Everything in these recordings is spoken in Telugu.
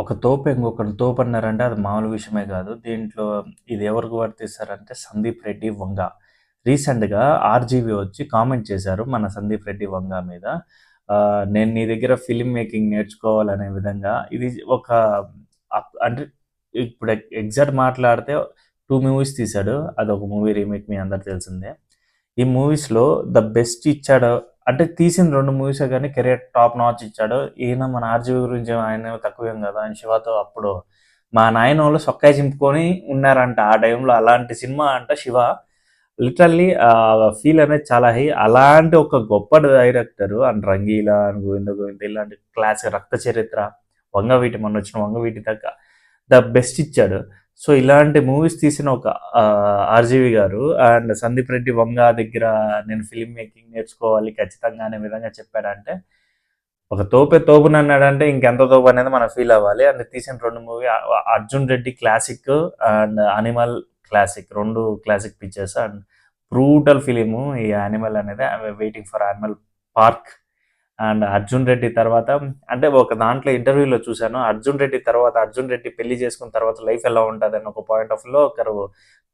ఒక తోపు ఇంకొకరిని తోపన్నారంటే అది మామూలు విషయమే కాదు. దీంట్లో ఇది ఎవరికి వర్తిస్తారంటే సందీప్ రెడ్డి, వంగ. రీసెంట్‌గా ఆర్‌జీవీ వచ్చి కామెంట్ చేశారు మన సందీప్ రెడ్డి, వంగ మీద. నేను నీ దగ్గర ఫిల్మ్ మేకింగ్ నేర్చుకోవాలనే విధంగా ఇది ఒక అంటే ఇప్పుడు ఎగ్జాక్ట్ మాట్లాడితే 2 మూవీస్ తీశాడు. అదొక మూవీ రీమేక్ మీ అందరికి తెలిసిందే. ఈ మూవీస్‌లో ద బెస్ట్ ఇచ్చాడు. అంటే తీసిన 2 మూవీసే గానీ కెరియర్ టాప్ నాచ్ ఇచ్చాడు. ఈయన మన 'ఆర్‌జీవి' గురించి ఆయన తక్కువేం కాదు. ఆయన 'శివతో' అప్పుడు మా నాయనోళ్ళు సొక్కాయి చింపుకొని ఉన్నారంట. ఆ టైంలో అలాంటి సినిమా అంట 'శివ'. లిటరల్లీ ఫీల్ అనేది చాలా హై. అలాంటి ఒక గొప్ప director and 'Rangeela' and 'Govinda Govinda' ఇలాంటి క్లాసిక్ 'రక్త చరిత్ర', 'వంగవీటి' మొన్నొచ్చిన 'వంగవీటి' దాకా ద బెస్ట్ ఇచ్చాడు. సో ఇలాంటి మూవీస్ తీసిన ఒక ఆర్జీవి గారు అండ్ సందీప్ రెడ్డి, వంగ దగ్గర నేను ఫిల్మ్ మేకింగ్ నేర్చుకోవాలి ఖచ్చితంగా అనే విధంగా చెప్పాడంటే ఒక తోపే తోపునన్నాడంటే ఇంకెంత తోపు అనేది మనం ఫీల్ అవ్వాలి. అండ్ తీసిన 2 movie 'Arjun Reddy' classic and 'animal' classic 2 classic pictures and brutal film ఈ 'యానిమల్' అనేది. Waiting for 'animal park' and 'Arjun Reddy' తర్వాత అంటే ఒక దాంట్లో ఇంటర్వ్యూలో చూశాను. 'అర్జున్ రెడ్డి' తర్వాత 'అర్జున్ రెడ్డి' పెళ్లి చేసుకున్న తర్వాత లైఫ్ ఎలా ఉంటదని ఒక పాయింట్ ఆఫ్ వ్యూలో ఒకరు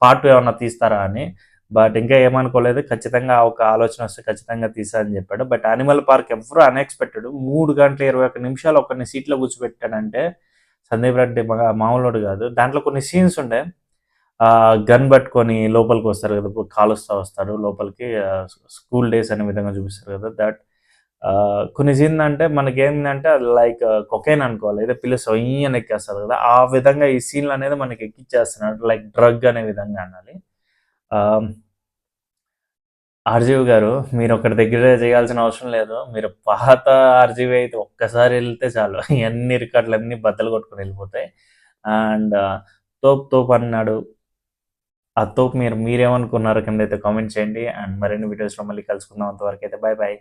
పార్ట్ 2 ఏమన్నా తీస్తారా అని. బట్ ఇంకా ఏమనుకోలేదు. ఖచ్చితంగా ఒక ఆలోచన వస్తే ఖచ్చితంగా తీస్తా అని చెప్పాడు. బట్ 'యానిమల్ పార్క్' ఎవ్వరు అన్ఎక్స్‌పెక్టెడ్ 3 గంటల 21 నిమిషాలు ఒకరిని సీట్‌లో కూర్చోబెట్టాడంటే సందీప్ రెడ్డి మామూలోడు కాదు. దాంట్లో కొన్ని సీన్స్ ఉండే గన్ పట్టుకొని లోపలికి వస్తారు కదా! కాలుస్తా వస్తాడు లోపలికి. స్కూల్ డేస్ అనే విధంగా చూపిస్తారు కదా! కొన్ని సీన్ అంటే మనకేందంటే అది లైక్ కొకైన్ అనుకోవాలి. ఏదో పిల్ల సొయ్యని ఎక్కేస్తది కదా! ఆ విధంగా ఈ సీన్‌లు అనేది మనకి ఎక్కిచ్చేస్తున్నాడు. లైక్ డ్రగ్ అనే విధంగా అనాలి. ఆహ్, ఆర్‌జీవి గారు మీరొక్కడి దగ్గర చేయాల్సిన అవసరం లేదు. మీరు పాత ఆర్‌జీవి అయితే ఒక్కసారి ఎళ్తే చాలు. ఇయన్నీ రికార్డులన్నీ బద్దలు కొట్టుకొని ఎళ్ళిపోతాయి. అండ్ తోపు తోపు అన్నాడు. ఆ తోపు మీరేమనుకున్నారో కిందైతే కామెంట్ చేయండి. అండ్ మరిన్ని వీడియోస్‌లో మళ్ళీ కలుసుకుందాం. అంతవరకైతే బాయ్ బాయ్.